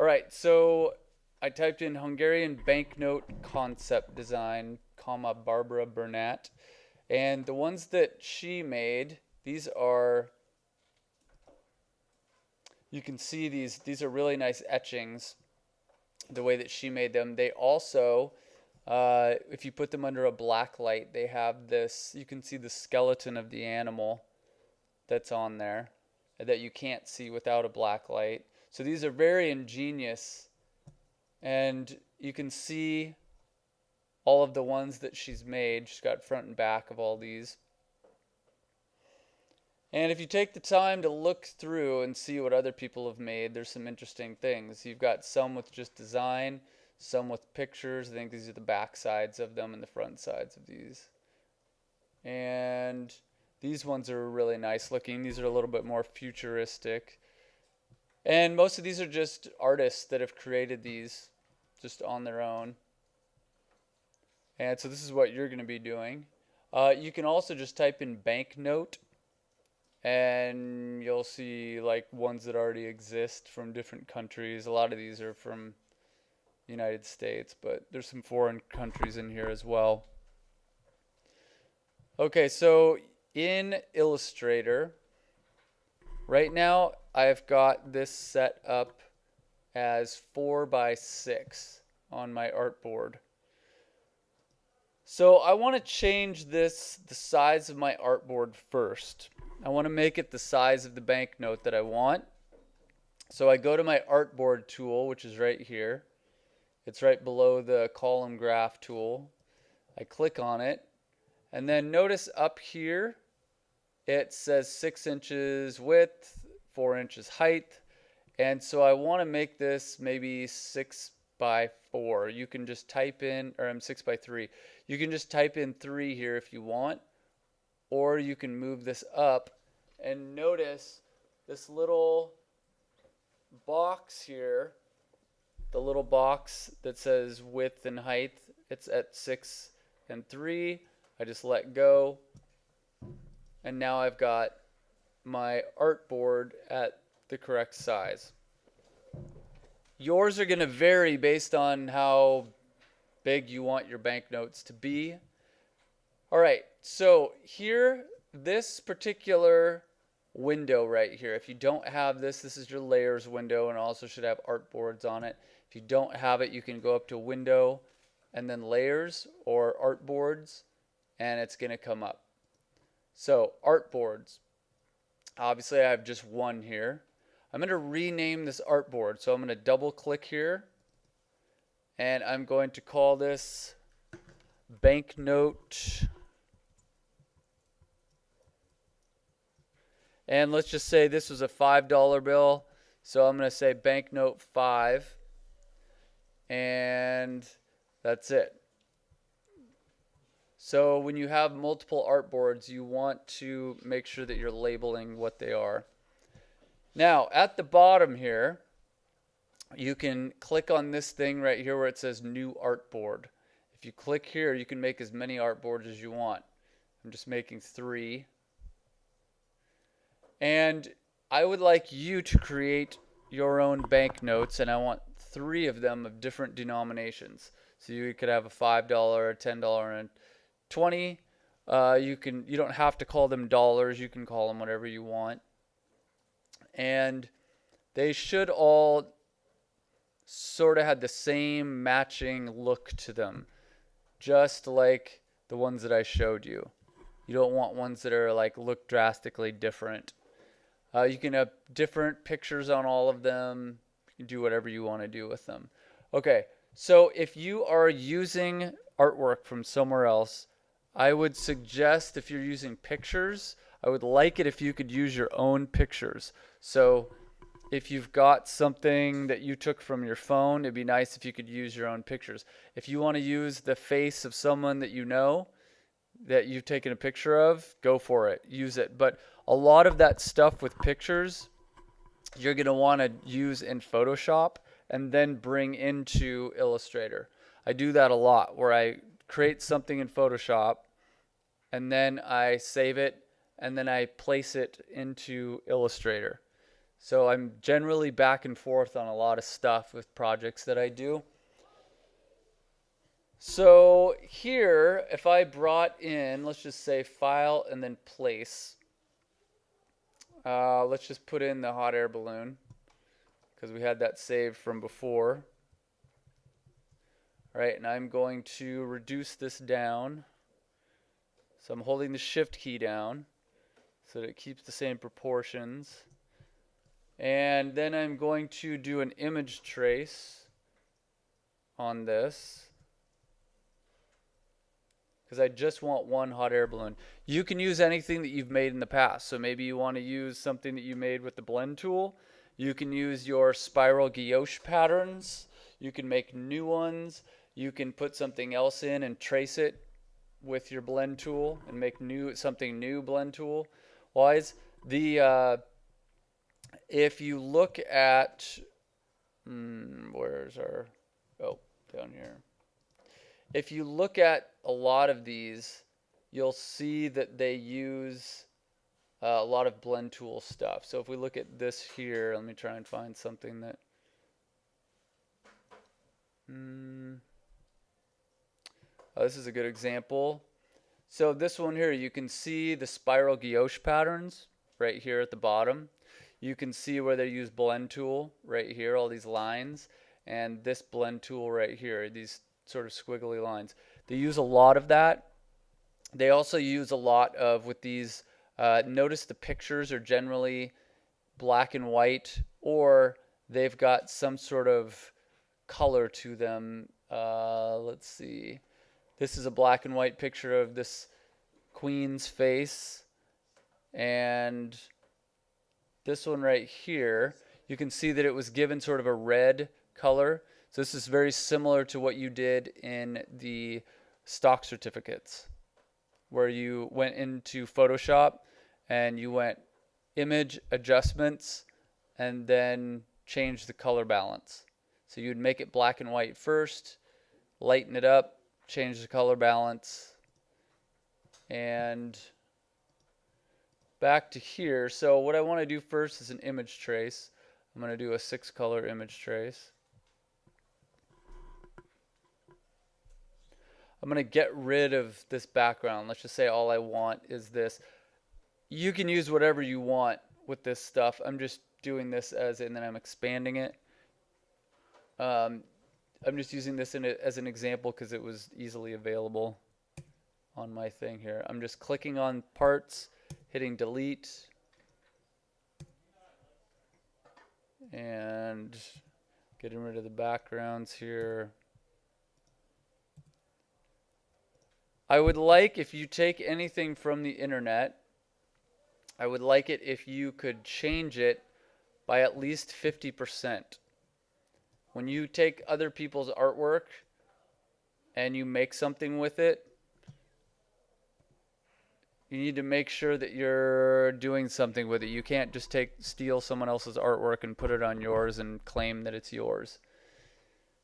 right, so I typed in Hungarian banknote concept design, comma Barbara Burnett, and the ones that she made, these are, you can see these are really nice etchings the way that she made them. They also, if you put them under a black light, they have this, you can see the skeleton of the animal that's on there that you can't see without a black light. So these are very ingenious, and you can see all of the ones that she's made. She's got front and back of all these. And if you take the time to look through and see what other people have made, there's some interesting things. You've got some with just design, some with pictures. I think these are the back sides of them and the front sides of these. And these ones are really nice looking. These are a little bit more futuristic. And most of these are just artists that have created these just on their own. And so this is what you're going to be doing. You can also just type in banknote, and you'll see like ones that already exist from different countries. A lot of these are from the United States, but there's some foreign countries in here as well. Okay, so in Illustrator, right now I've got this set up as 4 by 6 on my artboard. So I want to change the size of my artboard first. I want to make it the size of the banknote that I want. So I go to my artboard tool, which is right here. It's right below the column graph tool. I click on it, and then notice up here it says 6 inches width, 4 inches height, and so I want to make this maybe 6 by 4. You can just type in, or I'm 6 by 3. You can just type in 3 here if you want, or you can move this up, and notice this little box here, the little box that says width and height, it's at 6 and 3. I just let go, and now I've got my artboard at the correct size. Yours are going to vary based on how big you want your banknotes to be. All right, so here, this particular window right here, if you don't have this, this is your layers window, and also should have artboards on it. If you don't have it, you can go up to window and then layers or artboards, and it's going to come up. So artboards, obviously I have just one here. I'm going to rename this artboard, so I'm going to double click here, and I'm going to call this banknote, and let's just say this was a $5 bill, so I'm going to say banknote 5, and that's it. So when you have multiple artboards, you want to make sure that you're labeling what they are. Now, at the bottom here, you can click on this thing right here where it says New Artboard. If you click here, you can make as many artboards as you want. I'm just making 3. And I would like you to create your own banknotes, and I want 3 of them of different denominations. So you could have a $5, a $10, and a 20. You don't have to call them dollars. You can call them whatever you want. And they should all sort of have the same matching look to them, just like the ones that I showed you. You don't want ones that are like look drastically different. You can have different pictures on all of them. You can do whatever you want to do with them. Okay, so if you are using artwork from somewhere else, I would suggest, if you're using pictures, I would like it if you could use your own pictures. So if you've got something that you took from your phone, it'd be nice if you could use your own pictures. If you want to use the face of someone that you know, that you've taken a picture of, go for it. Use it. But a lot of that stuff with pictures, you're going to want to use in Photoshop and then bring into Illustrator. I do that a lot, where I create something in Photoshop, and then I save it, and then I place it into Illustrator. So I'm generally back and forth on a lot of stuff with projects that I do. So here, if I brought in, let's just say file and then place, let's just put in the hot air balloon because we had that saved from before. All right, and I'm going to reduce this down. So I'm holding the shift key down so that it keeps the same proportions. And then I'm going to do an image trace on this because I just want one hot air balloon. You can use anything that you've made in the past. So maybe you want to use something that you made with the blend tool. You can use your spiral guilloche patterns. You can make new ones. You can put something else in and trace it with your blend tool and make something new blend tool wise. If you look at where's our down here. If you look at a lot of these, you'll see that they use a lot of blend tool stuff. So if we look at this here, let me try and find something that this is a good example. So this one here, you can see the spiral guilloche patterns right here at the bottom. You can see where they use blend tool right here, all these lines, and this blend tool right here, these sort of squiggly lines. They use a lot of that. They also use a lot of, with these, notice the pictures are generally black and white, or they've got some sort of color to them. Let's see. This is a black and white picture of this queen's face, and this one right here, you can see that it was given sort of a red color. So this is very similar to what you did in the stock certificates, where you went into Photoshop and you went image adjustments and then change the color balance. So you'd make it black and white first, lighten it up, change the color balance, and back to here. So what I want to do first is an image trace. I'm going to do a 6-color image trace. I'm going to get rid of this background. Let's just say all I want is this. You can use whatever you want with this stuff. I'm just doing this and then I'm expanding it. I'm just using this as an example because it was easily available on my thing here. I'm just clicking on parts, hitting delete, and getting rid of the backgrounds here. I would like, if you take anything from the internet, I would like it if you could change it by at least 50%. When you take other people's artwork and you make something with it, you need to make sure that you're doing something with it. You can't just steal someone else's artwork and put it on yours and claim that it's yours.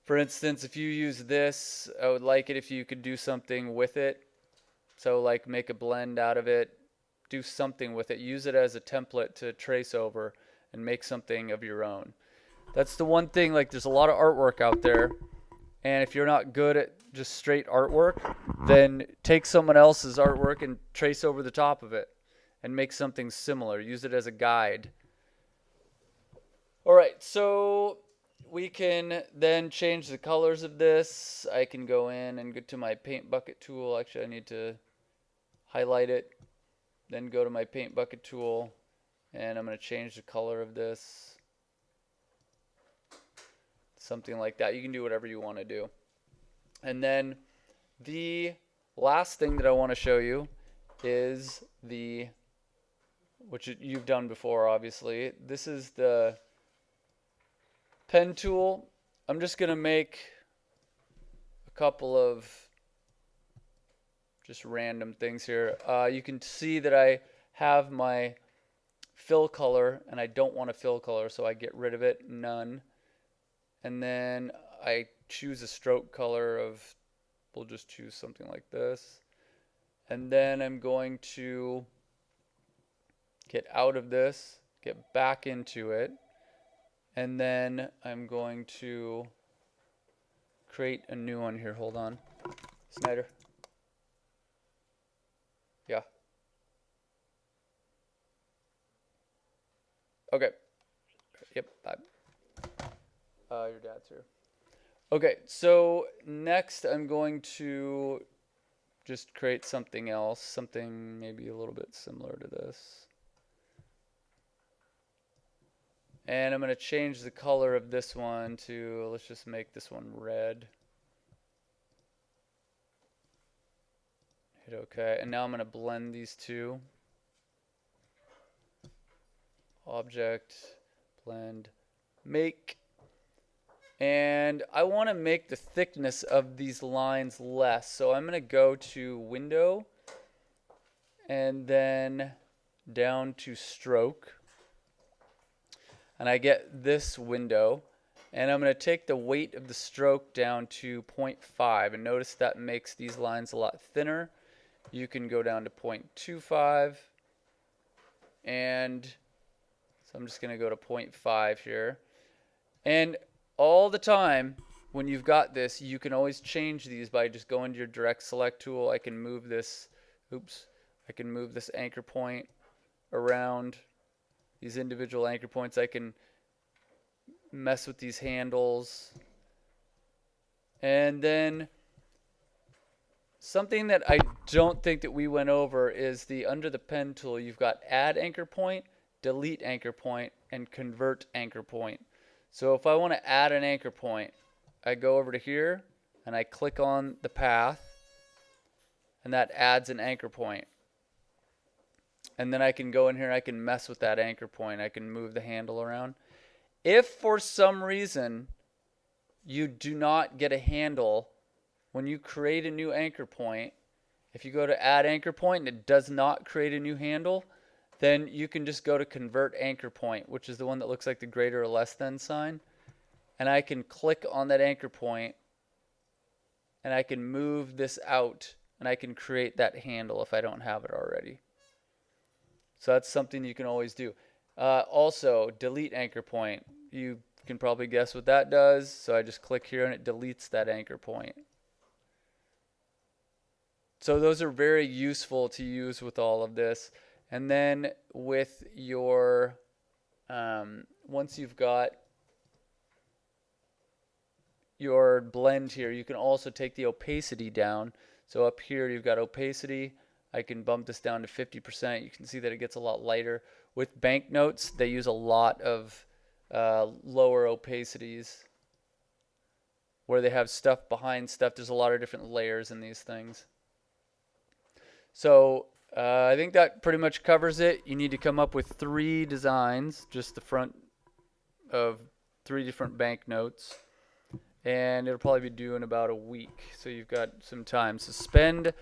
For instance, if you use this, I would like it if you could do something with it. So like make a blend out of it, do something with it. Use it as a template to trace over and make something of your own. That's the one thing, like there's a lot of artwork out there, and if you're not good at just straight artwork, then take someone else's artwork and trace over the top of it and make something similar. Use it as a guide. All right, so we can then change the colors of this. I can go in and go to my paint bucket tool. Actually, I need to highlight it, then go to my paint bucket tool, and I'm going to change the color of this. Something like that. You can do whatever you want to do. And then the last thing that I want to show you is which you've done before, obviously. This is the pen tool. I'm just going to make a couple of just random things here. You can see that I have my fill color, and I don't want a fill color, so I get rid of it, none. And then I choose a stroke color of, we'll just choose something like this. And then I'm going to get out of this, get back into it, and then I'm going to create a new one here. Hold on. Snyder. Yeah. Okay. Yep. Bye. Your dad's here. Okay, so next I'm going to just create something else, something maybe a little bit similar to this. And I'm going to change the color of this one to, let's just make this one red. Hit OK. And now I'm going to blend these two. Object, blend, make. And I want to make the thickness of these lines less. So I'm going to go to Window and then down to Stroke. And I get this window. And I'm going to take the weight of the stroke down to 0.5. And notice that makes these lines a lot thinner. You can go down to 0.25. And so I'm just going to go to 0.5 here. And all the time, when you've got this, you can always change these by just going to your direct select tool. I can move this, I can move this anchor point around these individual anchor points. I can mess with these handles. And then something that I don't think that we went over is under the pen tool, you've got add anchor point, delete anchor point, and convert anchor point. So if I want to add an anchor point, I go over to here and I click on the path, and that adds an anchor point. And then I can go in here, I can mess with that anchor point. I can move the handle around. If for some reason you do not get a handle when you create a new anchor point, if you go to add anchor point and it does not create a new handle, then you can just go to convert anchor point, which is the one that looks like the greater or less than sign. And I can click on that anchor point and I can move this out and I can create that handle if I don't have it already. So that's something you can always do. Also, delete anchor point. You can probably guess what that does. So I just click here and it deletes that anchor point. So those are very useful to use with all of this. And then with your, once you've got your blend here, you can also take the opacity down. So up here you've got opacity. I can bump this down to 50%. You can see that it gets a lot lighter. With banknotes, they use a lot of lower opacities where they have stuff behind stuff. There's a lot of different layers in these things. So I think that pretty much covers it. You need to come up with 3 designs, just the front of 3 different banknotes. And it'll probably be due in about a week. So you've got some time. So spend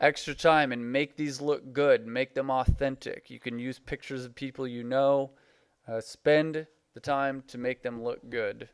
extra time and make these look good. Make them authentic. You can use pictures of people you know. Spend the time to make them look good.